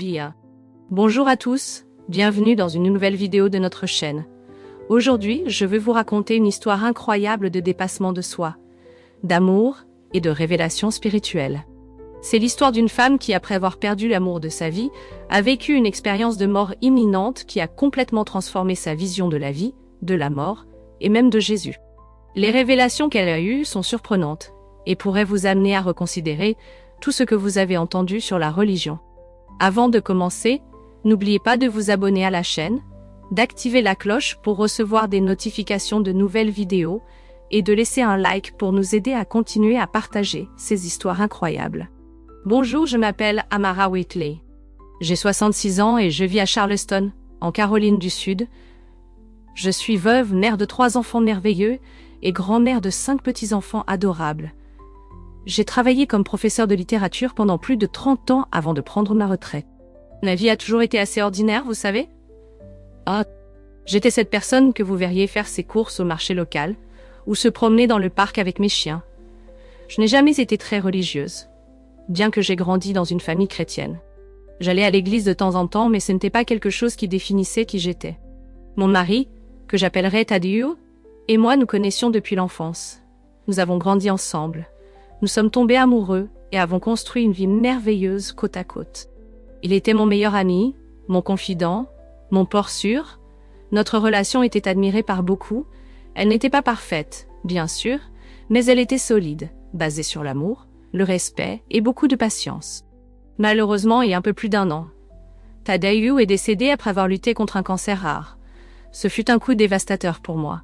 Bien. Bonjour à tous, bienvenue dans une nouvelle vidéo de notre chaîne. Aujourd'hui, je veux vous raconter une histoire incroyable de dépassement de soi, d'amour et de révélation spirituelle. C'est l'histoire d'une femme qui, après avoir perdu l'amour de sa vie, a vécu une expérience de mort imminente qui a complètement transformé sa vision de la vie, de la mort et même de Jésus. Les révélations qu'elle a eues sont surprenantes et pourraient vous amener à reconsidérer tout ce que vous avez entendu sur la religion. Avant de commencer, n'oubliez pas de vous abonner à la chaîne, d'activer la cloche pour recevoir des notifications de nouvelles vidéos et de laisser un like pour nous aider à continuer à partager ces histoires incroyables. Bonjour, je m'appelle Amara Whitley. J'ai 66 ans et je vis à Charleston, en Caroline du Sud. Je suis veuve, mère de 3 enfants merveilleux et grand-mère de 5 petits-enfants adorables. J'ai travaillé comme professeur de littérature pendant plus de 30 ans avant de prendre ma retraite. Ma vie a toujours été assez ordinaire, vous savez. J'étais cette personne que vous verriez faire ses courses au marché local ou se promener dans le parc avec mes chiens. Je n'ai jamais été très religieuse, bien que j'ai grandi dans une famille chrétienne. J'allais à l'église de temps en temps, mais ce n'était pas quelque chose qui définissait qui j'étais. Mon mari, que j'appellerais Tadeu, et moi nous connaissions depuis l'enfance. Nous avons grandi ensemble. Nous sommes tombés amoureux et avons construit une vie merveilleuse côte à côte. Il était mon meilleur ami, mon confident, mon port sûr. Notre relation était admirée par beaucoup. Elle n'était pas parfaite, bien sûr, mais elle était solide, basée sur l'amour, le respect et beaucoup de patience. Malheureusement, il y a un peu plus d'1 an, Tadeu est décédé après avoir lutté contre un cancer rare. Ce fut un coup dévastateur pour moi.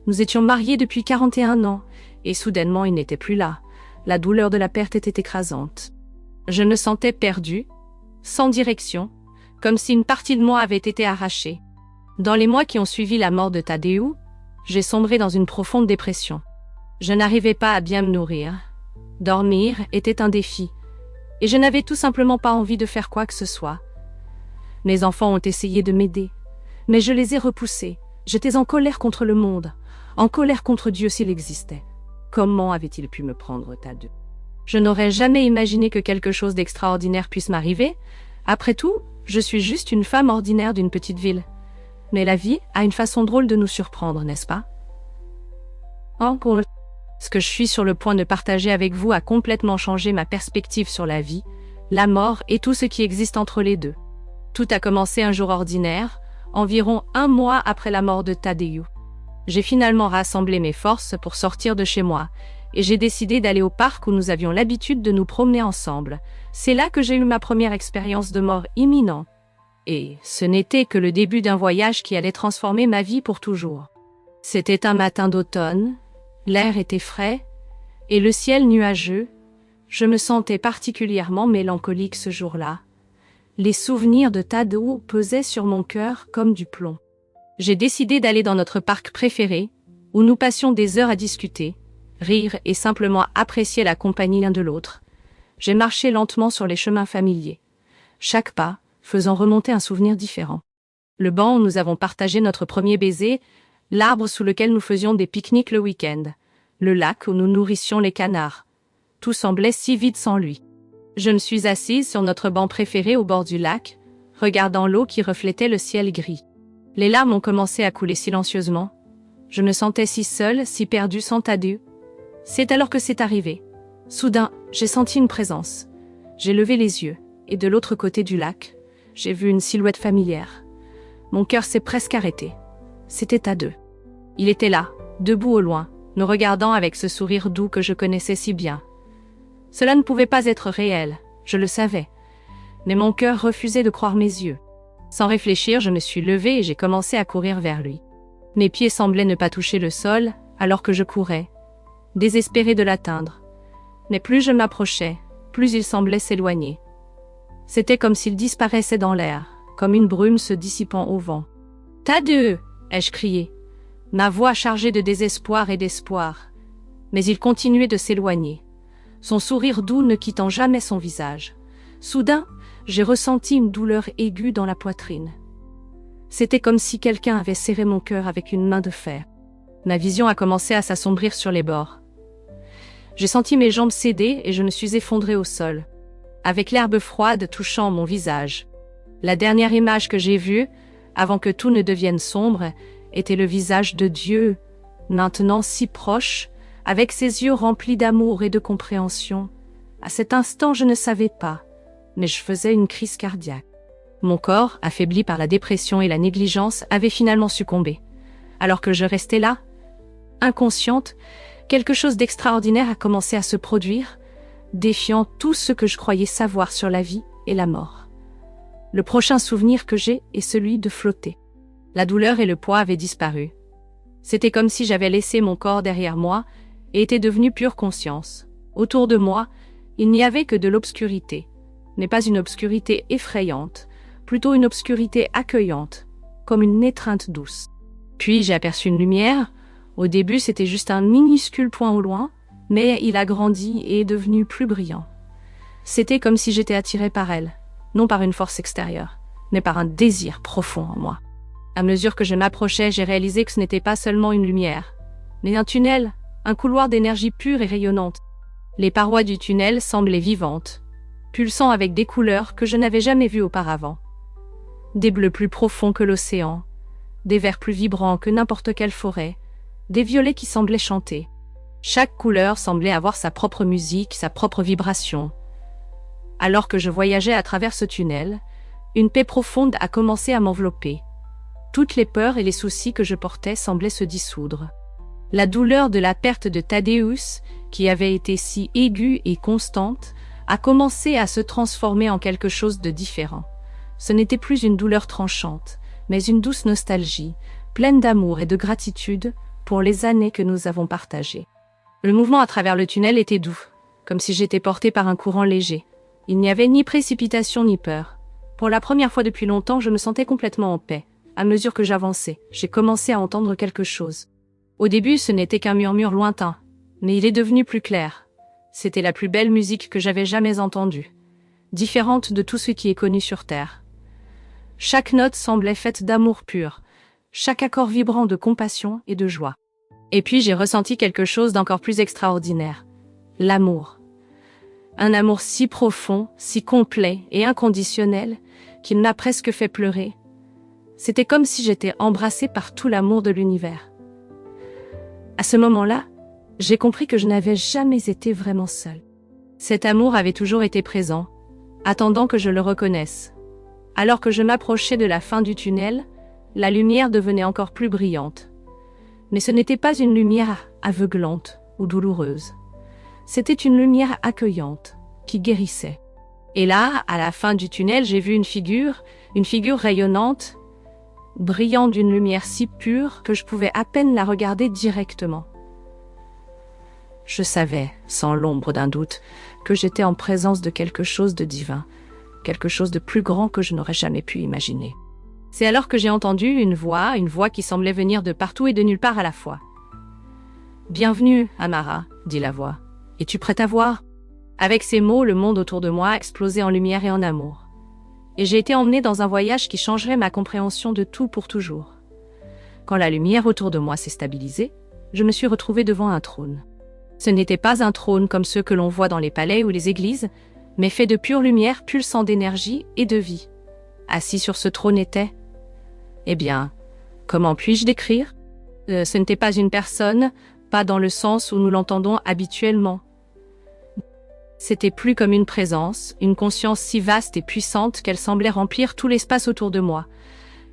Nous étions mariés depuis 41 ans, et soudainement il n'était plus là. La douleur de la perte était écrasante. Je me sentais perdue, sans direction, comme si une partie de moi avait été arrachée. Dans les mois qui ont suivi la mort de Tadeu, j'ai sombré dans une profonde dépression. Je n'arrivais pas à bien me nourrir. Dormir était un défi, et je n'avais tout simplement pas envie de faire quoi que ce soit. Mes enfants ont essayé de m'aider, mais je les ai repoussés. J'étais en colère contre le monde, en colère contre Dieu s'il existait. Comment avait-il pu me prendre Tadeu? Je n'aurais jamais imaginé que quelque chose d'extraordinaire puisse m'arriver. Après tout, je suis juste une femme ordinaire d'une petite ville. Mais la vie a une façon drôle de nous surprendre, n'est-ce pas? Ce que je suis sur le point de partager avec vous a complètement changé ma perspective sur la vie, la mort et tout ce qui existe entre les deux. Tout a commencé un jour ordinaire, environ 1 mois après la mort de Tadeu. J'ai finalement rassemblé mes forces pour sortir de chez moi, et j'ai décidé d'aller au parc où nous avions l'habitude de nous promener ensemble. C'est là que j'ai eu ma première expérience de mort imminente. Et ce n'était que le début d'un voyage qui allait transformer ma vie pour toujours. C'était un matin d'automne, l'air était frais, et le ciel nuageux. Je me sentais particulièrement mélancolique ce jour-là. Les souvenirs de Tadeu pesaient sur mon cœur comme du plomb. J'ai décidé d'aller dans notre parc préféré, où nous passions des heures à discuter, rire et simplement apprécier la compagnie l'un de l'autre. J'ai marché lentement sur les chemins familiers, chaque pas faisant remonter un souvenir différent. Le banc où nous avons partagé notre premier baiser, l'arbre sous lequel nous faisions des pique-niques le week-end, le lac où nous nourrissions les canards. Tout semblait si vide sans lui. Je me suis assise sur notre banc préféré au bord du lac, regardant l'eau qui reflétait le ciel gris. Les larmes ont commencé à couler silencieusement. Je me sentais si seule, si perdue sans Tadeu. C'est alors que c'est arrivé. Soudain, j'ai senti une présence. J'ai levé les yeux, et de l'autre côté du lac, j'ai vu une silhouette familière. Mon cœur s'est presque arrêté. C'était Tadeu. Il était là, debout au loin, me regardant avec ce sourire doux que je connaissais si bien. Cela ne pouvait pas être réel, je le savais. Mais mon cœur refusait de croire mes yeux. Sans réfléchir, je me suis levée et j'ai commencé à courir vers lui. Mes pieds semblaient ne pas toucher le sol, alors que je courais, désespérée de l'atteindre. Mais plus je m'approchais, plus il semblait s'éloigner. C'était comme s'il disparaissait dans l'air, comme une brume se dissipant au vent. « Tadeu !» ai-je crié, ma voix chargée de désespoir et d'espoir. Mais il continuait de s'éloigner, son sourire doux ne quittant jamais son visage. Soudain, j'ai ressenti une douleur aiguë dans la poitrine. C'était comme si quelqu'un avait serré mon cœur avec une main de fer. Ma vision a commencé à s'assombrir sur les bords. J'ai senti mes jambes céder et je me suis effondrée au sol, avec l'herbe froide touchant mon visage. La dernière image que j'ai vue, avant que tout ne devienne sombre, était le visage de Dieu, maintenant si proche, avec ses yeux remplis d'amour et de compréhension. À cet instant, je ne savais pas, mais je faisais une crise cardiaque. Mon corps, affaibli par la dépression et la négligence, avait finalement succombé. Alors que je restais là, inconsciente, quelque chose d'extraordinaire a commencé à se produire, défiant tout ce que je croyais savoir sur la vie et la mort. Le prochain souvenir que j'ai est celui de flotter. La douleur et le poids avaient disparu. C'était comme si j'avais laissé mon corps derrière moi et était devenu pure conscience. Autour de moi, il n'y avait que de l'obscurité, mais pas une obscurité effrayante, plutôt une obscurité accueillante, comme une étreinte douce. Puis j'ai aperçu une lumière. Au début, c'était juste un minuscule point au loin, mais il a grandi et est devenu plus brillant. C'était comme si j'étais attirée par elle, non par une force extérieure, mais par un désir profond en moi. À mesure que je m'approchais, j'ai réalisé que ce n'était pas seulement une lumière, mais un tunnel, un couloir d'énergie pure et rayonnante. Les parois du tunnel semblaient vivantes, pulsant avec des couleurs que je n'avais jamais vues auparavant. Des bleus plus profonds que l'océan, des verts plus vibrants que n'importe quelle forêt, des violets qui semblaient chanter. Chaque couleur semblait avoir sa propre musique, sa propre vibration. Alors que je voyageais à travers ce tunnel, une paix profonde a commencé à m'envelopper. Toutes les peurs et les soucis que je portais semblaient se dissoudre. La douleur de la perte de Thaddeus, qui avait été si aiguë et constante, a commencé à se transformer en quelque chose de différent. Ce n'était plus une douleur tranchante, mais une douce nostalgie, pleine d'amour et de gratitude pour les années que nous avons partagées. Le mouvement à travers le tunnel était doux, comme si j'étais portée par un courant léger. Il n'y avait ni précipitation ni peur. Pour la première fois depuis longtemps, je me sentais complètement en paix. À mesure que j'avançais, j'ai commencé à entendre quelque chose. Au début, ce n'était qu'un murmure lointain, mais il est devenu plus clair. C'était la plus belle musique que j'avais jamais entendue, différente de tout ce qui est connu sur Terre. Chaque note semblait faite d'amour pur, chaque accord vibrant de compassion et de joie. Et puis j'ai ressenti quelque chose d'encore plus extraordinaire, l'amour. Un amour si profond, si complet et inconditionnel qu'il m'a presque fait pleurer. C'était comme si j'étais embrassée par tout l'amour de l'univers. À ce moment-là, j'ai compris que je n'avais jamais été vraiment seule. Cet amour avait toujours été présent, attendant que je le reconnaisse. Alors que je m'approchais de la fin du tunnel, la lumière devenait encore plus brillante. Mais ce n'était pas une lumière aveuglante ou douloureuse. C'était une lumière accueillante, qui guérissait. Et là, à la fin du tunnel, j'ai vu une figure rayonnante, brillant d'une lumière si pure que je pouvais à peine la regarder directement. Je savais, sans l'ombre d'un doute, que j'étais en présence de quelque chose de divin, quelque chose de plus grand que je n'aurais jamais pu imaginer. C'est alors que j'ai entendu une voix qui semblait venir de partout et de nulle part à la fois. « Bienvenue, Amara », dit la voix. « Es-tu prête à voir ?» Avec ces mots, le monde autour de moi explosait en lumière et en amour. Et j'ai été emmenée dans un voyage qui changerait ma compréhension de tout pour toujours. Quand la lumière autour de moi s'est stabilisée, je me suis retrouvée devant un trône. Ce n'était pas un trône comme ceux que l'on voit dans les palais ou les églises, mais fait de pure lumière pulsant d'énergie et de vie. Assis sur ce trône était... Eh bien, comment puis-je décrire ? Ce n'était pas une personne, pas dans le sens où nous l'entendons habituellement. C'était plus comme une présence, une conscience si vaste et puissante qu'elle semblait remplir tout l'espace autour de moi.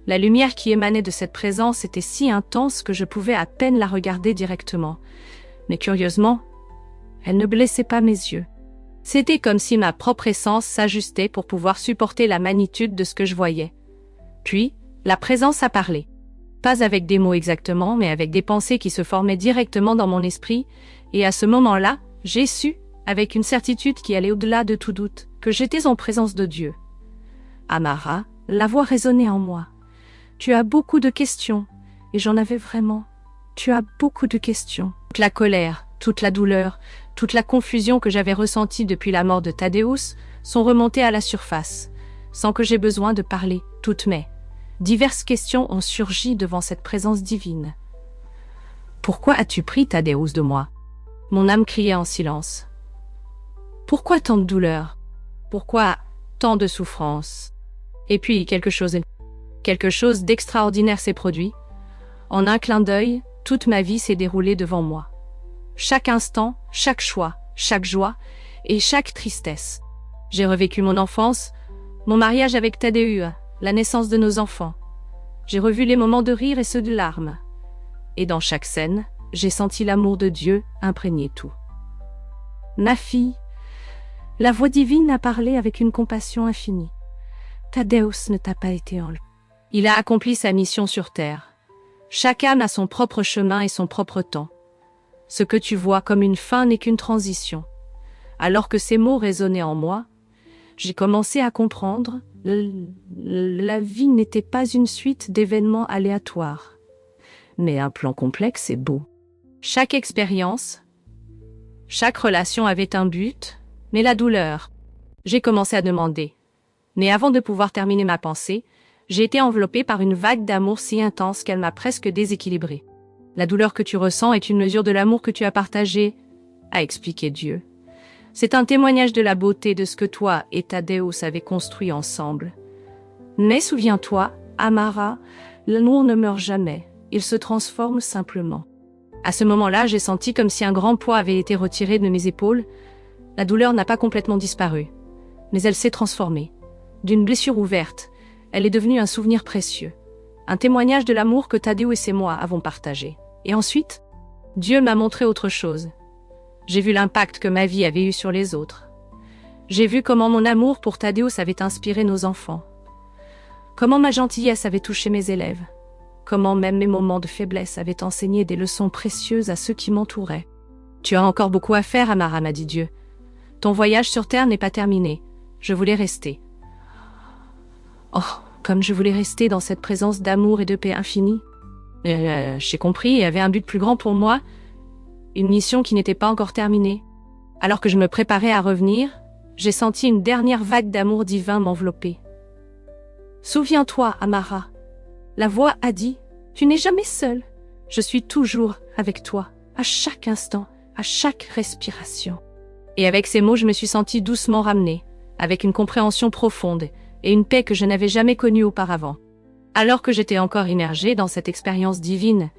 La lumière qui émanait de cette présence était si intense que je pouvais à peine la regarder directement. Mais curieusement, elle ne blessait pas mes yeux. C'était comme si ma propre essence s'ajustait pour pouvoir supporter la magnitude de ce que je voyais. Puis, la présence a parlé. Pas avec des mots exactement, mais avec des pensées qui se formaient directement dans mon esprit, et à ce moment-là, j'ai su, avec une certitude qui allait au-delà de tout doute, que j'étais en présence de Dieu. Amara, la voix résonnait en moi. Tu as beaucoup de questions, et j'en avais vraiment. Tu as beaucoup de questions. Toute la colère, toute la douleur, toute la confusion que j'avais ressentie depuis la mort de Thaddeus sont remontées à la surface, sans que j'aie besoin de parler. Toutes mes diverses questions ont surgi devant cette présence divine. Pourquoi as-tu pris Thaddeus de moi ? Mon âme criait en silence. Pourquoi tant de douleur ? Pourquoi tant de souffrance ? Et puis quelque chose d'extraordinaire s'est produit. En un clin d'œil, toute ma vie s'est déroulée devant moi. Chaque instant, chaque choix, chaque joie et chaque tristesse. J'ai revécu mon enfance, mon mariage avec Tadeu, la naissance de nos enfants. J'ai revu les moments de rire et ceux de larmes. Et dans chaque scène, j'ai senti l'amour de Dieu imprégner tout. Ma fille, la voix divine a parlé avec une compassion infinie. Thaddeus ne t'a pas été enlevé. Il a accompli sa mission sur terre. Chaque âme a son propre chemin et son propre temps. Ce que tu vois comme une fin n'est qu'une transition. Alors que ces mots résonnaient en moi, j'ai commencé à comprendre, la vie n'était pas une suite d'événements aléatoires, mais un plan complexe et beau. Chaque expérience, chaque relation avait un but, mais la douleur. J'ai commencé à demander. Mais avant de pouvoir terminer ma pensée, j'ai été enveloppée par une vague d'amour si intense qu'elle m'a presque déséquilibrée. La douleur que tu ressens est une mesure de l'amour que tu as partagé, a expliqué Dieu. C'est un témoignage de la beauté de ce que toi et Thaddeus avez construit ensemble. Mais souviens-toi, Amara, l'amour ne meurt jamais, il se transforme simplement. À ce moment-là, j'ai senti comme si un grand poids avait été retiré de mes épaules. La douleur n'a pas complètement disparu, mais elle s'est transformée. D'une blessure ouverte, elle est devenue un souvenir précieux, un témoignage de l'amour que Thaddeus et moi avons partagé. Et ensuite, Dieu m'a montré autre chose. J'ai vu l'impact que ma vie avait eu sur les autres. J'ai vu comment mon amour pour Thaddeus avait inspiré nos enfants. Comment ma gentillesse avait touché mes élèves. Comment même mes moments de faiblesse avaient enseigné des leçons précieuses à ceux qui m'entouraient. Tu as encore beaucoup à faire, Amara, m'a dit Dieu. Ton voyage sur Terre n'est pas terminé. Je voulais rester. Oh, comme je voulais rester dans cette présence d'amour et de paix infinie. J'ai compris, il y avait un but plus grand pour moi, une mission qui n'était pas encore terminée. Alors que je me préparais à revenir, j'ai senti une dernière vague d'amour divin m'envelopper. Souviens-toi, Amara. La voix a dit, tu n'es jamais seule. Je suis toujours avec toi, à chaque instant, à chaque respiration. Et avec ces mots, je me suis sentie doucement ramenée, avec une compréhension profonde et une paix que je n'avais jamais connue auparavant. Alors que j'étais encore immergée dans cette expérience divine,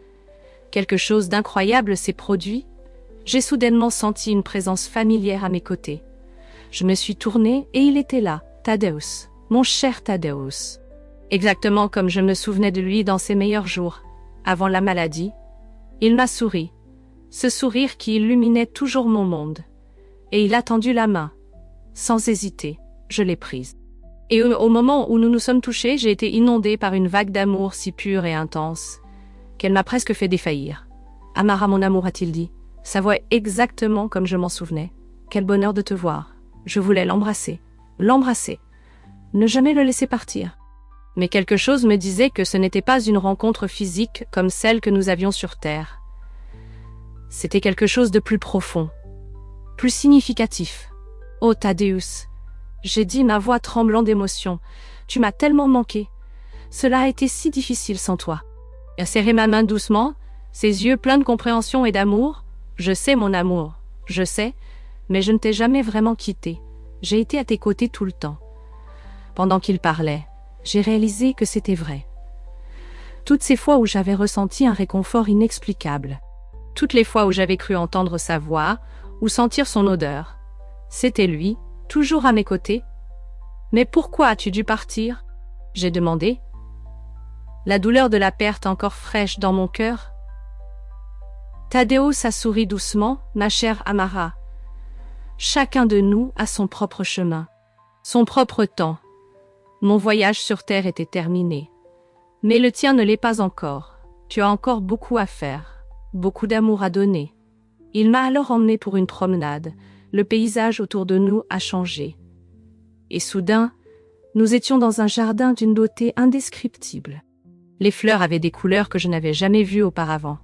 quelque chose d'incroyable s'est produit. J'ai soudainement senti une présence familière à mes côtés. Je me suis tournée et il était là, Thaddeus, mon cher Thaddeus. Exactement comme je me souvenais de lui dans ses meilleurs jours, avant la maladie. Il m'a souri, ce sourire qui illuminait toujours mon monde. Et il a tendu la main. Sans hésiter, je l'ai prise. Et au moment où nous nous sommes touchés, j'ai été inondée par une vague d'amour si pure et intense qu'elle m'a presque fait défaillir. « Amara, mon amour, a-t-il dit. Sa voix exactement comme je m'en souvenais. Quel bonheur de te voir. Je voulais l'embrasser. Ne jamais le laisser partir. » Mais quelque chose me disait que ce n'était pas une rencontre physique comme celle que nous avions sur Terre. C'était quelque chose de plus profond, plus significatif. « Oh, Thaddeus !» j'ai dit, ma voix tremblant d'émotion. « Tu m'as tellement manqué. Cela a été si difficile sans toi. » Il a serré ma main doucement, ses yeux pleins de compréhension et d'amour. « Je sais, mon amour, je sais, mais je ne t'ai jamais vraiment quitté. J'ai été à tes côtés tout le temps. » Pendant qu'il parlait, j'ai réalisé que c'était vrai. Toutes ces fois où j'avais ressenti un réconfort inexplicable, toutes les fois où j'avais cru entendre sa voix ou sentir son odeur, c'était lui, toujours à mes côtés. « Mais pourquoi as-tu dû partir ?» j'ai demandé. La douleur de la perte encore fraîche dans mon cœur. Thaddeus a souri doucement, « Ma chère Amara. Chacun de nous a son propre chemin, son propre temps. Mon voyage sur Terre était terminé. Mais le tien ne l'est pas encore. Tu as encore beaucoup à faire, beaucoup d'amour à donner. » Il m'a alors emmené pour une promenade. Le paysage autour de nous a changé. Et soudain, nous étions dans un jardin d'une beauté indescriptible. Les fleurs avaient des couleurs que je n'avais jamais vues auparavant.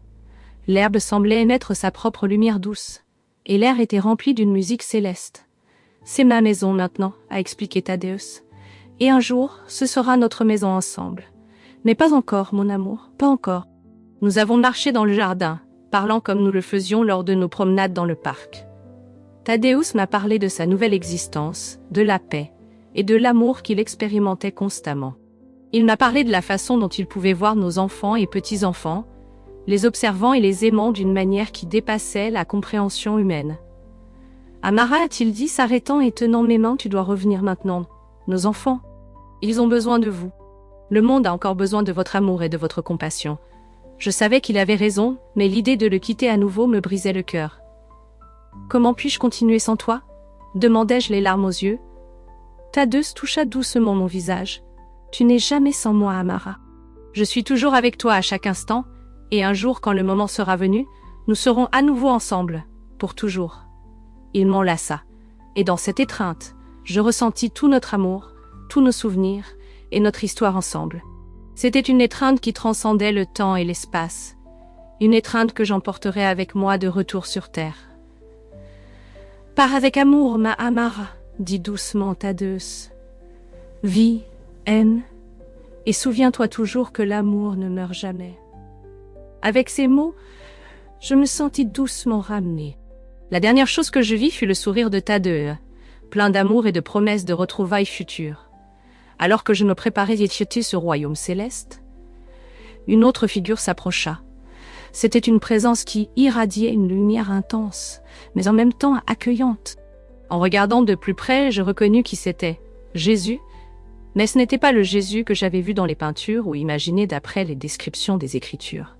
L'herbe semblait émettre sa propre lumière douce, et l'air était rempli d'une musique céleste. « C'est ma maison maintenant », a expliqué Thaddeus. « Et un jour, ce sera notre maison ensemble. Mais pas encore, mon amour, pas encore. » Nous avons marché dans le jardin, parlant comme nous le faisions lors de nos promenades dans le parc. Thaddeus m'a parlé de sa nouvelle existence, de la paix et de l'amour qu'il expérimentait constamment. Il m'a parlé de la façon dont il pouvait voir nos enfants et petits-enfants, les observant et les aimant d'une manière qui dépassait la compréhension humaine. Amara, a-t-il dit, s'arrêtant et tenant mes mains, tu dois revenir maintenant. Nos enfants, ils ont besoin de vous. Le monde a encore besoin de votre amour et de votre compassion. Je savais qu'il avait raison, mais l'idée de le quitter à nouveau me brisait le cœur. Comment puis-je continuer sans toi? Demandai-je les larmes aux yeux. Thaddeus toucha doucement mon visage. Tu n'es jamais sans moi, Amara. Je suis toujours avec toi à chaque instant, et un jour, quand le moment sera venu, nous serons à nouveau ensemble, pour toujours. Il m'enlaça, et dans cette étreinte, je ressentis tout notre amour, tous nos souvenirs, et notre histoire ensemble. C'était une étreinte qui transcendait le temps et l'espace, une étreinte que j'emporterais avec moi de retour sur terre. Pars avec amour, ma Amara, dit doucement Thaddeus. Vis, aime, et souviens-toi toujours que l'amour ne meurt jamais. Avec ces mots, je me sentis doucement ramenée. La dernière chose que je vis fut le sourire de Thaddeus, plein d'amour et de promesses de retrouvailles futures. Alors que je me préparais à quitter ce royaume céleste, une autre figure s'approcha. C'était une présence qui irradiait une lumière intense, mais en même temps accueillante. En regardant de plus près, je reconnus qui c'était. Jésus. Mais ce n'était pas le Jésus que j'avais vu dans les peintures ou imaginé d'après les descriptions des Écritures.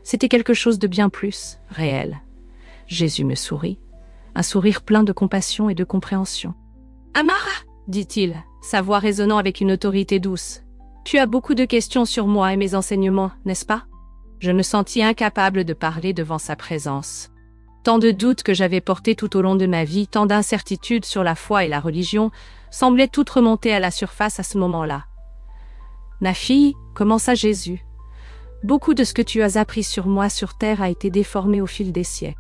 C'était quelque chose de bien plus réel. Jésus me sourit, un sourire plein de compassion et de compréhension. « Amara !» dit-il, sa voix résonnant avec une autorité douce. « Tu as beaucoup de questions sur moi et mes enseignements, n'est-ce pas ?» Je me sentis incapable de parler devant sa présence. Tant de doutes que j'avais portés tout au long de ma vie, tant d'incertitudes sur la foi et la religion, semblaient toutes remonter à la surface à ce moment-là. « Ma fille, commença Jésus, beaucoup de ce que tu as appris sur moi sur terre a été déformé au fil des siècles.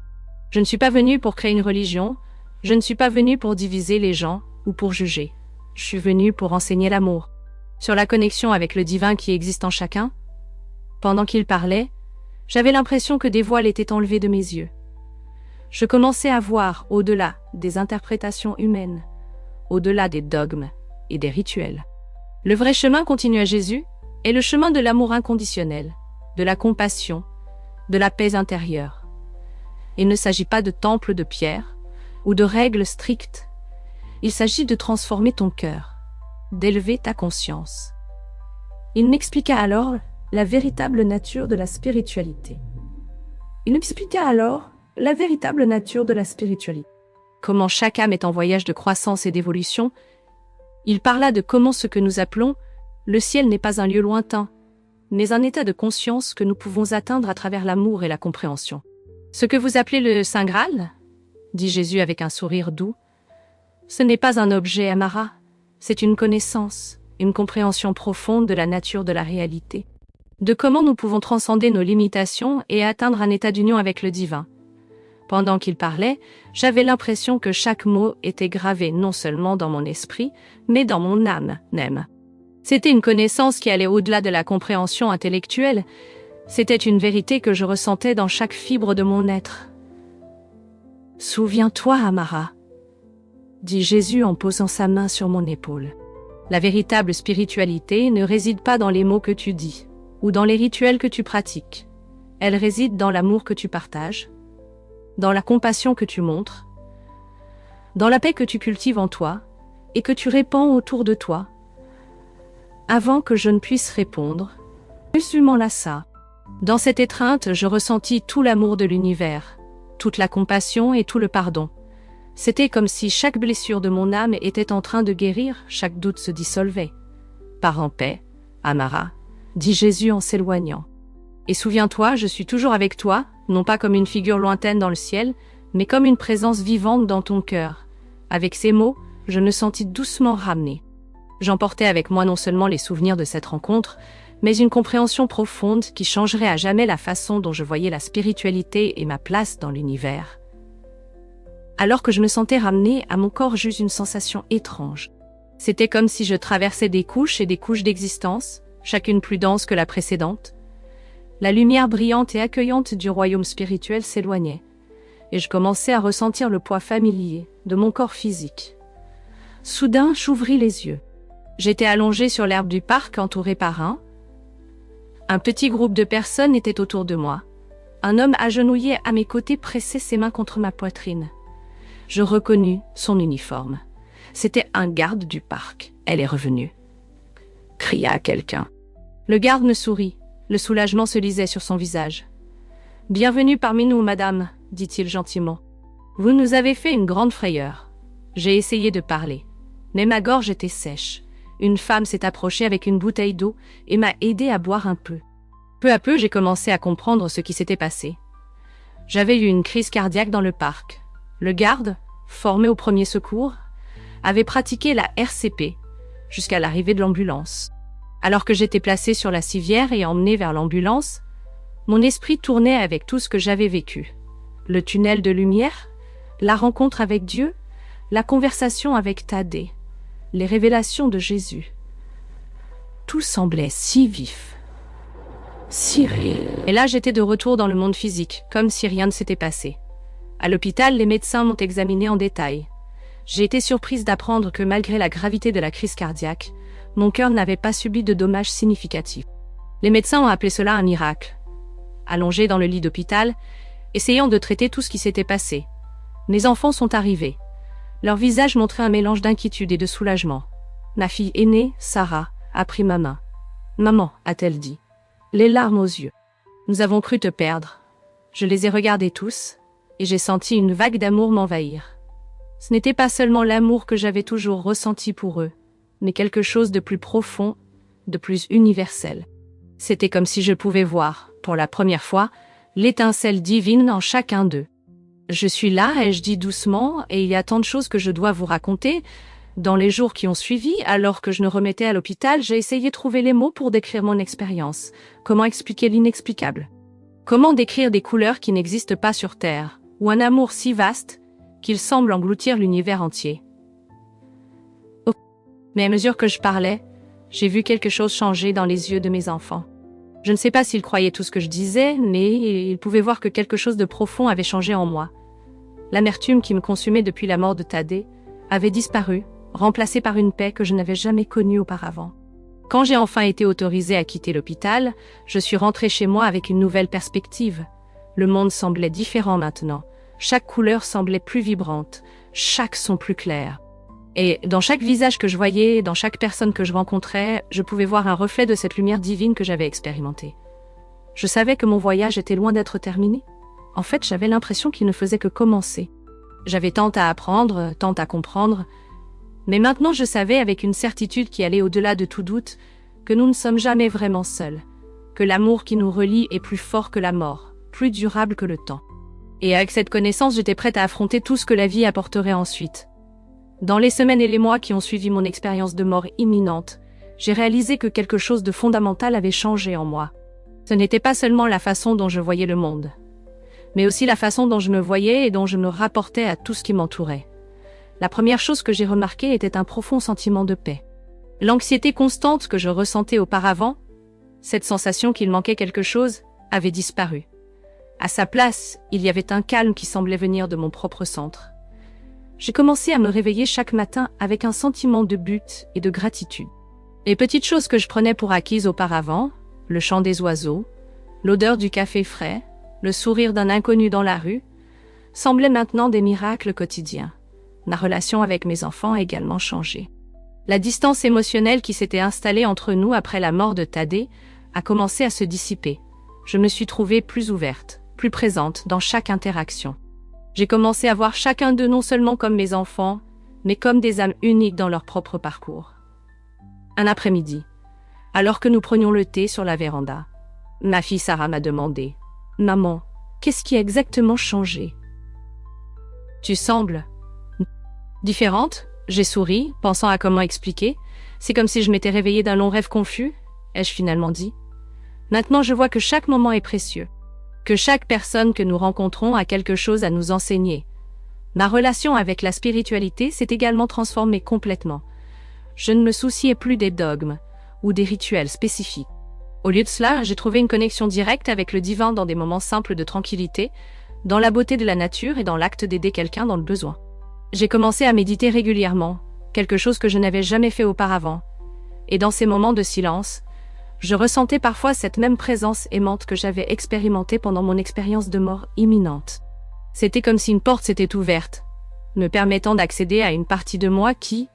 Je ne suis pas venu pour créer une religion, je ne suis pas venu pour diviser les gens ou pour juger. Je suis venu pour enseigner l'amour, sur la connexion avec le divin qui existe en chacun. » Pendant qu'il parlait, j'avais l'impression que des voiles étaient enlevées de mes yeux. Je commençais à voir au-delà des interprétations humaines, au-delà des dogmes et des rituels. Le vrai chemin, continua Jésus, est le chemin de l'amour inconditionnel, de la compassion, de la paix intérieure. Il ne s'agit pas de temples de pierre ou de règles strictes. Il s'agit de transformer ton cœur, d'élever ta conscience. Il m'expliqua alors la véritable nature de la spiritualité. Comment chaque âme est en voyage de croissance et d'évolution. Il parla de comment ce que nous appelons le ciel n'est pas un lieu lointain, mais un état de conscience que nous pouvons atteindre à travers l'amour et la compréhension. Ce que vous appelez le Saint Graal, dit Jésus avec un sourire doux, ce n'est pas un objet, Amara, c'est une connaissance, une compréhension profonde de la nature de la réalité, de comment nous pouvons transcender nos limitations et atteindre un état d'union avec le divin. Pendant qu'il parlait, j'avais l'impression que chaque mot était gravé non seulement dans mon esprit, mais dans mon âme même. C'était une connaissance qui allait au-delà de la compréhension intellectuelle. C'était une vérité que je ressentais dans chaque fibre de mon être. « Souviens-toi, Amara », dit Jésus en posant sa main sur mon épaule. La véritable spiritualité ne réside pas dans les mots que tu dis, ou dans les rituels que tu pratiques. Elle réside dans l'amour que tu partages, dans la compassion que tu montres, dans la paix que tu cultives en toi et que tu répands autour de toi. Avant que je ne puisse répondre, Jésus m'enlaça. Dans cette étreinte, je ressentis tout l'amour de l'univers, toute la compassion et tout le pardon. C'était comme si chaque blessure de mon âme était en train de guérir, chaque doute se dissolvait. « Pars en paix, Amara », dit Jésus en s'éloignant. « Et souviens-toi, je suis toujours avec toi, non pas comme une figure lointaine dans le ciel, mais comme une présence vivante dans ton cœur. » Avec ces mots, je me sentis doucement ramenée. J'emportais avec moi non seulement les souvenirs de cette rencontre, mais une compréhension profonde qui changerait à jamais la façon dont je voyais la spiritualité et ma place dans l'univers. Alors que je me sentais ramenée, à mon corps j'eus une sensation étrange. C'était comme si je traversais des couches et des couches d'existence, chacune plus dense que la précédente. La lumière brillante et accueillante du royaume spirituel s'éloignait, et je commençais à ressentir le poids familier de mon corps physique. Soudain, j'ouvris les yeux. J'étais allongée sur l'herbe du parc, entourée par un petit groupe de personnes était autour de moi. Un homme agenouillé à mes côtés pressait ses mains contre ma poitrine. Je reconnus son uniforme. C'était un garde du parc. Elle est revenue. Cria quelqu'un. Le garde me sourit. Le soulagement se lisait sur son visage. « Bienvenue parmi nous, madame, » dit-il gentiment. « Vous nous avez fait une grande frayeur. » J'ai essayé de parler, mais ma gorge était sèche. Une femme s'est approchée avec une bouteille d'eau et m'a aidé à boire un peu. Peu à peu, j'ai commencé à comprendre ce qui s'était passé. J'avais eu une crise cardiaque dans le parc. Le garde, formé au premier secours, avait pratiqué la RCP jusqu'à l'arrivée de l'ambulance. Alors que j'étais placée sur la civière et emmenée vers l'ambulance, mon esprit tournait avec tout ce que j'avais vécu. Le tunnel de lumière, la rencontre avec Dieu, la conversation avec Thaddée, les révélations de Jésus. Tout semblait si vif, si réel. Et là, j'étais de retour dans le monde physique, comme si rien ne s'était passé. À l'hôpital, les médecins m'ont examiné en détail. J'ai été surprise d'apprendre que malgré la gravité de la crise cardiaque, mon cœur n'avait pas subi de dommages significatifs. Les médecins ont appelé cela un miracle. Allongée dans le lit d'hôpital, essayant de traiter tout ce qui s'était passé, mes enfants sont arrivés. Leur visage montrait un mélange d'inquiétude et de soulagement. Ma fille aînée, Sarah, a pris ma main. « Maman », a-t-elle dit, les larmes aux yeux. « Nous avons cru te perdre. » Je les ai regardés tous, et j'ai senti une vague d'amour m'envahir. Ce n'était pas seulement l'amour que j'avais toujours ressenti pour eux, mais quelque chose de plus profond, de plus universel. C'était comme si je pouvais voir, pour la première fois, l'étincelle divine en chacun d'eux. Je suis là, ai-je dit doucement, et il y a tant de choses que je dois vous raconter. Dans les jours qui ont suivi, alors que je me remettais à l'hôpital, j'ai essayé de trouver les mots pour décrire mon expérience. Comment expliquer l'inexplicable? Comment décrire des couleurs qui n'existent pas sur Terre, ou un amour si vaste qu'il semble engloutir l'univers entier? Oh. Mais à mesure que je parlais, j'ai vu quelque chose changer dans les yeux de mes enfants. Je ne sais pas s'ils croyaient tout ce que je disais, mais ils pouvaient voir que quelque chose de profond avait changé en moi. L'amertume qui me consumait depuis la mort de Thaddée avait disparu, remplacée par une paix que je n'avais jamais connue auparavant. Quand j'ai enfin été autorisée à quitter l'hôpital, je suis rentrée chez moi avec une nouvelle perspective. Le monde semblait différent maintenant. Chaque couleur semblait plus vibrante, chaque son plus clair. Et dans chaque visage que je voyais, dans chaque personne que je rencontrais, je pouvais voir un reflet de cette lumière divine que j'avais expérimentée. Je savais que mon voyage était loin d'être terminé. En fait, j'avais l'impression qu'il ne faisait que commencer. J'avais tant à apprendre, tant à comprendre, mais maintenant je savais avec une certitude qui allait au-delà de tout doute que nous ne sommes jamais vraiment seuls, que l'amour qui nous relie est plus fort que la mort, plus durable que le temps. Et avec cette connaissance, j'étais prête à affronter tout ce que la vie apporterait ensuite. Dans les semaines et les mois qui ont suivi mon expérience de mort imminente, j'ai réalisé que quelque chose de fondamental avait changé en moi. Ce n'était pas seulement la façon dont je voyais le monde, mais aussi la façon dont je me voyais et dont je me rapportais à tout ce qui m'entourait. La première chose que j'ai remarquée était un profond sentiment de paix. L'anxiété constante que je ressentais auparavant, cette sensation qu'il manquait quelque chose, avait disparu. À sa place, il y avait un calme qui semblait venir de mon propre centre. J'ai commencé à me réveiller chaque matin avec un sentiment de but et de gratitude. Les petites choses que je prenais pour acquises auparavant, le chant des oiseaux, l'odeur du café frais, le sourire d'un inconnu dans la rue, semblaient maintenant des miracles quotidiens. Ma relation avec mes enfants a également changé. La distance émotionnelle qui s'était installée entre nous après la mort de Thaddée a commencé à se dissiper. Je me suis trouvée plus ouverte, plus présente dans chaque interaction. J'ai commencé à voir chacun d'eux non seulement comme mes enfants, mais comme des âmes uniques dans leur propre parcours. Un après-midi, alors que nous prenions le thé sur la véranda, ma fille Sarah m'a demandé « Maman, qu'est-ce qui a exactement changé ?» « Tu sembles différente ?» J'ai souri, pensant à comment expliquer. C'est comme si je m'étais réveillée d'un long rêve confus, ai-je finalement dit. Maintenant, je vois que chaque moment est précieux, que chaque personne que nous rencontrons a quelque chose à nous enseigner. Ma relation avec la spiritualité s'est également transformée complètement. Je ne me souciais plus des dogmes ou des rituels spécifiques. Au lieu de cela, j'ai trouvé une connexion directe avec le divin dans des moments simples de tranquillité, dans la beauté de la nature et dans l'acte d'aider quelqu'un dans le besoin. J'ai commencé à méditer régulièrement, quelque chose que je n'avais jamais fait auparavant. Et dans ces moments de silence, je ressentais parfois cette même présence aimante que j'avais expérimentée pendant mon expérience de mort imminente. C'était comme si une porte s'était ouverte, me permettant d'accéder à une partie de moi qui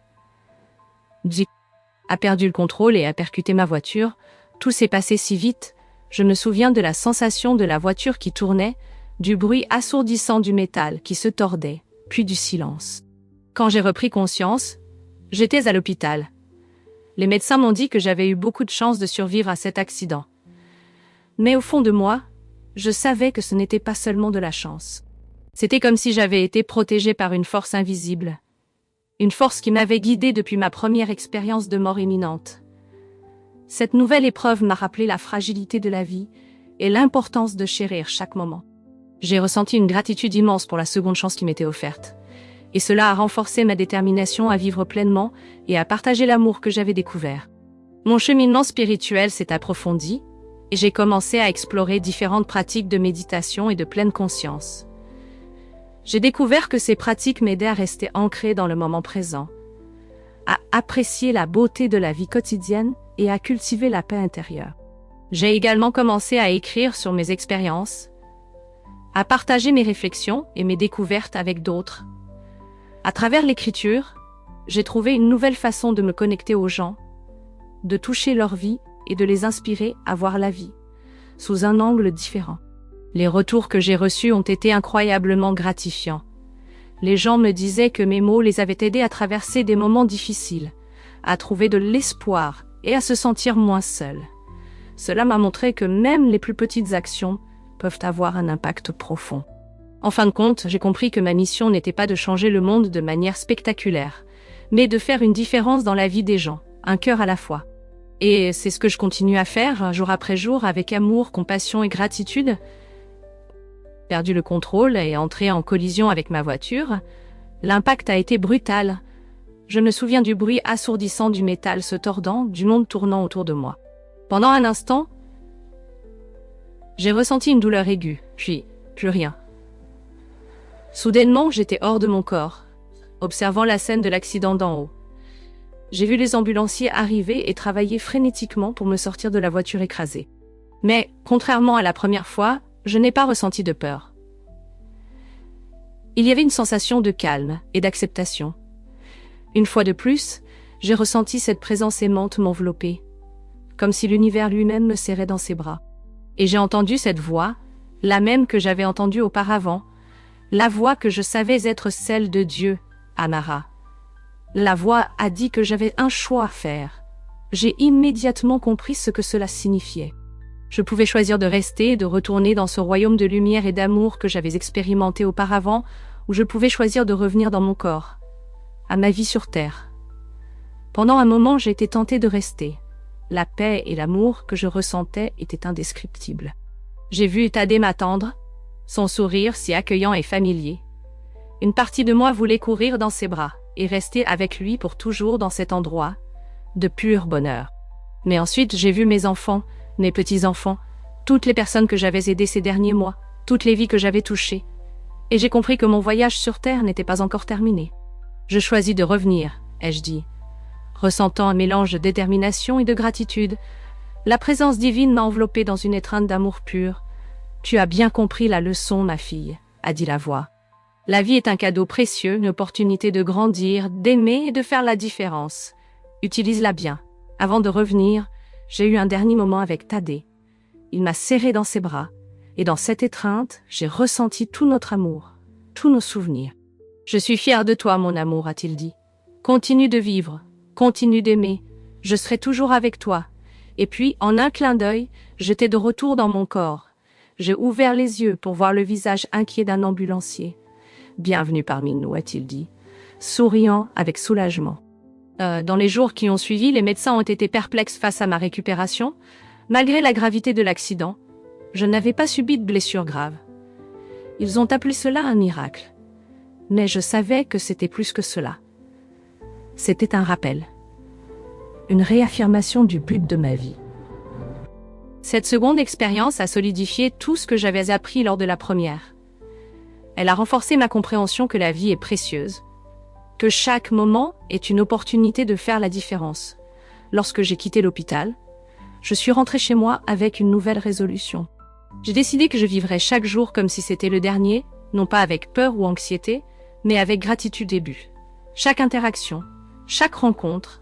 a perdu le contrôle et a percuté ma voiture. Tout s'est passé si vite. Je me souviens de la sensation de la voiture qui tournait, du bruit assourdissant du métal qui se tordait, puis du silence. Quand j'ai repris conscience, j'étais à l'hôpital. Les médecins m'ont dit que j'avais eu beaucoup de chance de survivre à cet accident. Mais au fond de moi, je savais que ce n'était pas seulement de la chance. C'était comme si j'avais été protégée par une force invisible. Une force qui m'avait guidée depuis ma première expérience de mort imminente. Cette nouvelle épreuve m'a rappelé la fragilité de la vie et l'importance de chérir chaque moment. J'ai ressenti une gratitude immense pour la seconde chance qui m'était offerte. Et cela a renforcé ma détermination à vivre pleinement et à partager l'amour que j'avais découvert. Mon cheminement spirituel s'est approfondi et j'ai commencé à explorer différentes pratiques de méditation et de pleine conscience. J'ai découvert que ces pratiques m'aidaient à rester ancré dans le moment présent, à apprécier la beauté de la vie quotidienne et à cultiver la paix intérieure. J'ai également commencé à écrire sur mes expériences, à partager mes réflexions et mes découvertes avec d'autres. À travers l'écriture, j'ai trouvé une nouvelle façon de me connecter aux gens, de toucher leur vie et de les inspirer à voir la vie sous un angle différent. Les retours que j'ai reçus ont été incroyablement gratifiants. Les gens me disaient que mes mots les avaient aidés à traverser des moments difficiles, à trouver de l'espoir et à se sentir moins seuls. Cela m'a montré que même les plus petites actions peuvent avoir un impact profond. En fin de compte, j'ai compris que ma mission n'était pas de changer le monde de manière spectaculaire, mais de faire une différence dans la vie des gens, un cœur à la fois. Et c'est ce que je continue à faire, jour après jour, avec amour, compassion et gratitude. Perdu le contrôle et entré en collision avec ma voiture, l'impact a été brutal. Je me souviens du bruit assourdissant du métal se tordant, du monde tournant autour de moi. Pendant un instant, j'ai ressenti une douleur aiguë, puis plus rien. Soudainement, j'étais hors de mon corps, observant la scène de l'accident d'en haut. J'ai vu les ambulanciers arriver et travailler frénétiquement pour me sortir de la voiture écrasée. Mais, contrairement à la première fois, je n'ai pas ressenti de peur. Il y avait une sensation de calme et d'acceptation. Une fois de plus, j'ai ressenti cette présence aimante m'envelopper, comme si l'univers lui-même me serrait dans ses bras. Et j'ai entendu cette voix, la même que j'avais entendue auparavant, la voix que je savais être celle de Dieu, Amara. La voix a dit que j'avais un choix à faire. J'ai immédiatement compris ce que cela signifiait. Je pouvais choisir de rester et de retourner dans ce royaume de lumière et d'amour que j'avais expérimenté auparavant, ou je pouvais choisir de revenir dans mon corps, à ma vie sur Terre. Pendant un moment, j'ai été tentée de rester. La paix et l'amour que je ressentais étaient indescriptibles. J'ai vu Tadé m'attendre, son sourire si accueillant et familier. Une partie de moi voulait courir dans ses bras et rester avec lui pour toujours dans cet endroit de pur bonheur. Mais ensuite, j'ai vu mes enfants, mes petits-enfants, toutes les personnes que j'avais aidées ces derniers mois, toutes les vies que j'avais touchées. Et j'ai compris que mon voyage sur Terre n'était pas encore terminé. Je choisis de revenir, ai-je dit. Ressentant un mélange de détermination et de gratitude, la présence divine m'a enveloppée dans une étreinte d'amour pur. « Tu as bien compris la leçon, ma fille », a dit la voix. La vie est un cadeau précieux, une opportunité de grandir, d'aimer et de faire la différence. Utilise-la bien. Avant de revenir, j'ai eu un dernier moment avec Tadé. Il m'a serré dans ses bras, et dans cette étreinte, j'ai ressenti tout notre amour, tous nos souvenirs. « Je suis fière de toi, mon amour, a-t-il dit. Continue de vivre, continue d'aimer, je serai toujours avec toi. » Et puis, en un clin d'œil, j'étais de retour dans mon corps. J'ai ouvert les yeux pour voir le visage inquiet d'un ambulancier. « Bienvenue parmi nous, a-t-il dit, souriant avec soulagement. Dans les jours qui ont suivi, les médecins ont été perplexes face à ma récupération. Malgré la gravité de l'accident, je n'avais pas subi de blessures graves. Ils ont appelé cela un miracle. Mais je savais que c'était plus que cela. C'était un rappel. Une réaffirmation du but de ma vie. Cette seconde expérience a solidifié tout ce que j'avais appris lors de la première. Elle a renforcé ma compréhension que la vie est précieuse, que chaque moment est une opportunité de faire la différence. Lorsque j'ai quitté l'hôpital, je suis rentrée chez moi avec une nouvelle résolution. J'ai décidé que je vivrais chaque jour comme si c'était le dernier, non pas avec peur ou anxiété, mais avec gratitude et but. Chaque interaction, chaque rencontre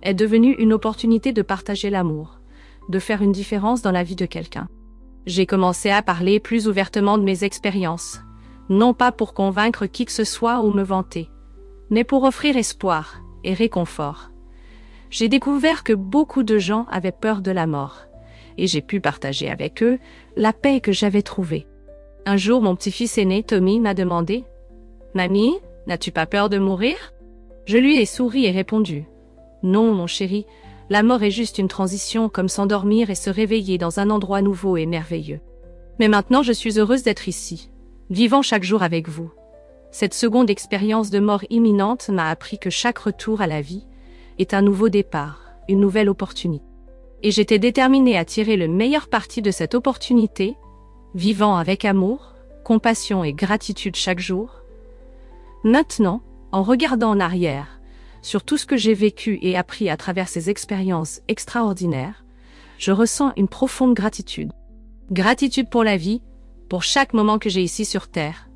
est devenue une opportunité de partager l'amour, de faire une différence dans la vie de quelqu'un. J'ai commencé à parler plus ouvertement de mes expériences, non pas pour convaincre qui que ce soit ou me vanter, mais pour offrir espoir et réconfort. J'ai découvert que beaucoup de gens avaient peur de la mort, et j'ai pu partager avec eux la paix que j'avais trouvée. Un jour, mon petit-fils aîné, Tommy, m'a demandé « Mamie, n'as-tu pas peur de mourir ?» Je lui ai souri et répondu « Non, mon chéri, la mort est juste une transition comme s'endormir et se réveiller dans un endroit nouveau et merveilleux. Mais maintenant, je suis heureuse d'être ici, vivant chaque jour avec vous. Cette seconde expérience de mort imminente m'a appris que chaque retour à la vie est un nouveau départ, une nouvelle opportunité. Et j'étais déterminée à tirer le meilleur parti de cette opportunité, vivant avec amour, compassion et gratitude chaque jour. Maintenant, en regardant en arrière, sur tout ce que j'ai vécu et appris à travers ces expériences extraordinaires, je ressens une profonde gratitude. Gratitude pour la vie, pour chaque moment que j'ai ici sur Terre.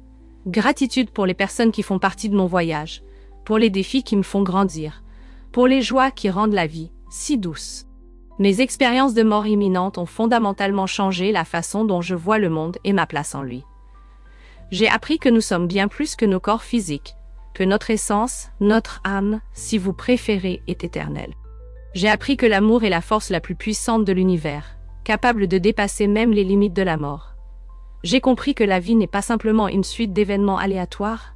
Gratitude pour les personnes qui font partie de mon voyage, pour les défis qui me font grandir, pour les joies qui rendent la vie si douce. Mes expériences de mort imminente ont fondamentalement changé la façon dont je vois le monde et ma place en lui. J'ai appris que nous sommes bien plus que nos corps physiques, que notre essence, notre âme, si vous préférez, est éternelle. J'ai appris que l'amour est la force la plus puissante de l'univers, capable de dépasser même les limites de la mort. J'ai compris que la vie n'est pas simplement une suite d'événements aléatoires,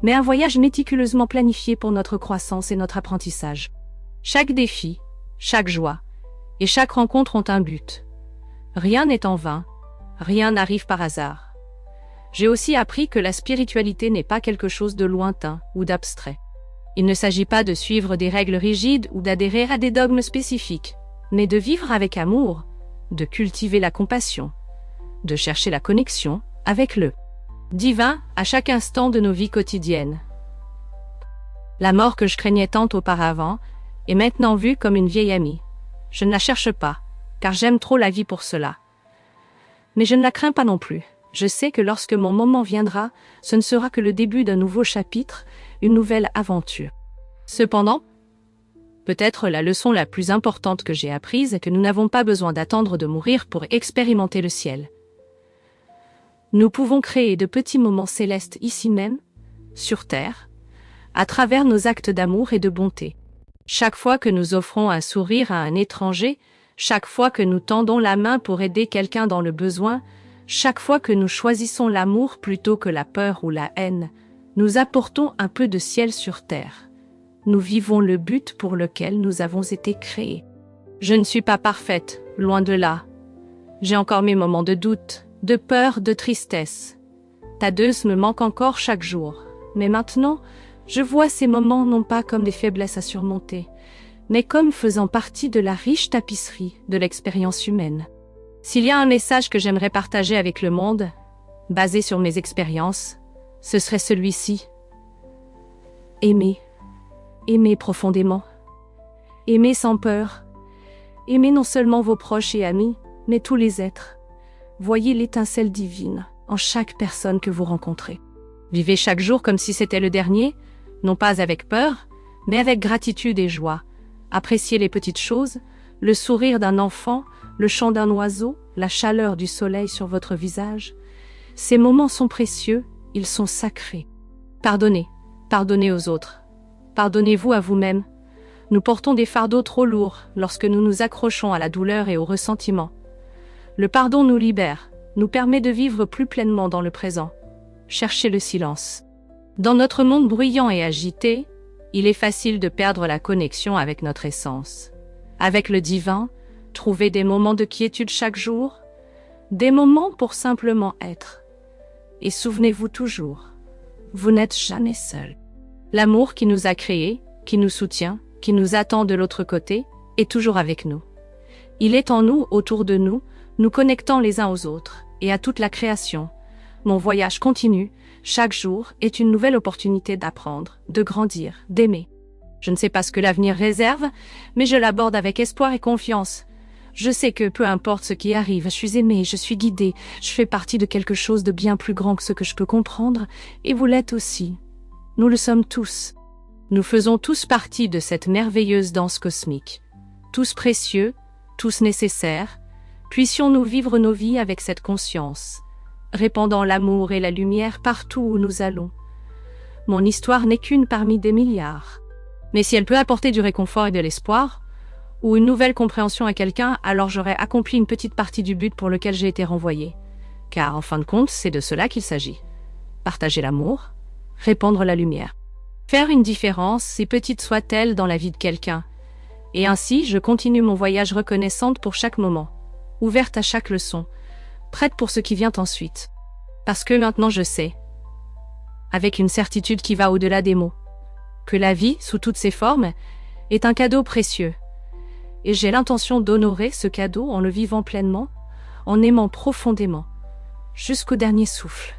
mais un voyage méticuleusement planifié pour notre croissance et notre apprentissage. Chaque défi, chaque joie et chaque rencontre ont un but. Rien n'est en vain, rien n'arrive par hasard. J'ai aussi appris que la spiritualité n'est pas quelque chose de lointain ou d'abstrait. Il ne s'agit pas de suivre des règles rigides ou d'adhérer à des dogmes spécifiques, mais de vivre avec amour, de cultiver la compassion, de chercher la connexion avec le divin à chaque instant de nos vies quotidiennes. La mort que je craignais tant auparavant est maintenant vue comme une vieille amie. Je ne la cherche pas, car j'aime trop la vie pour cela. Mais je ne la crains pas non plus. Je sais que lorsque mon moment viendra, ce ne sera que le début d'un nouveau chapitre, une nouvelle aventure. Cependant, peut-être la leçon la plus importante que j'ai apprise est que nous n'avons pas besoin d'attendre de mourir pour expérimenter le ciel. Nous pouvons créer de petits moments célestes ici même, sur Terre, à travers nos actes d'amour et de bonté. Chaque fois que nous offrons un sourire à un étranger, chaque fois que nous tendons la main pour aider quelqu'un dans le besoin, chaque fois que nous choisissons l'amour plutôt que la peur ou la haine, nous apportons un peu de ciel sur terre. Nous vivons le but pour lequel nous avons été créés. Je ne suis pas parfaite, loin de là. J'ai encore mes moments de doute, de peur, de tristesse. Tadeuse me manque encore chaque jour. Mais maintenant, je vois ces moments non pas comme des faiblesses à surmonter, mais comme faisant partie de la riche tapisserie de l'expérience humaine. S'il y a un message que j'aimerais partager avec le monde, basé sur mes expériences, ce serait celui-ci. Aimez. Aimez profondément. Aimez sans peur. Aimez non seulement vos proches et amis, mais tous les êtres. Voyez l'étincelle divine en chaque personne que vous rencontrez. Vivez chaque jour comme si c'était le dernier, non pas avec peur, mais avec gratitude et joie. Appréciez les petites choses, le sourire d'un enfant, le chant d'un oiseau, la chaleur du soleil sur votre visage. Ces moments sont précieux, ils sont sacrés. Pardonnez, pardonnez aux autres. Pardonnez-vous à vous-même. Nous portons des fardeaux trop lourds lorsque nous nous accrochons à la douleur et au ressentiment. Le pardon nous libère, nous permet de vivre plus pleinement dans le présent. Cherchez le silence. Dans notre monde bruyant et agité, il est facile de perdre la connexion avec notre essence. Avec le divin, trouvez des moments de quiétude chaque jour, des moments pour simplement être. Et souvenez-vous toujours, vous n'êtes jamais seul. L'amour qui nous a créés, qui nous soutient, qui nous attend de l'autre côté, est toujours avec nous. Il est en nous, autour de nous, nous connectant les uns aux autres et à toute la création. Mon voyage continue, Chaque jour est une nouvelle opportunité d'apprendre, de grandir, d'aimer. Je ne sais pas ce que l'avenir réserve, mais je l'aborde avec espoir et confiance. Je sais que peu importe ce qui arrive, je suis aimée, je suis guidée, je fais partie de quelque chose de bien plus grand que ce que je peux comprendre, et vous l'êtes aussi. Nous le sommes tous. Nous faisons tous partie de cette merveilleuse danse cosmique. Tous précieux, tous nécessaires. Puissions-nous vivre nos vies avec cette conscience, répandant l'amour et la lumière partout où nous allons. Mon histoire n'est qu'une parmi des milliards. Mais si elle peut apporter du réconfort et de l'espoir, ou une nouvelle compréhension à quelqu'un, alors j'aurai accompli une petite partie du but pour lequel j'ai été renvoyée. Car en fin de compte, c'est de cela qu'il s'agit. Partager l'amour, répandre la lumière. Faire une différence, si petite soit-elle, dans la vie de quelqu'un. Et ainsi, je continue mon voyage reconnaissante pour chaque moment, ouverte à chaque leçon, prête pour ce qui vient ensuite. Parce que maintenant je sais, avec une certitude qui va au-delà des mots, que la vie, sous toutes ses formes, est un cadeau précieux. Et j'ai l'intention d'honorer ce cadeau en le vivant pleinement, en aimant profondément, jusqu'au dernier souffle.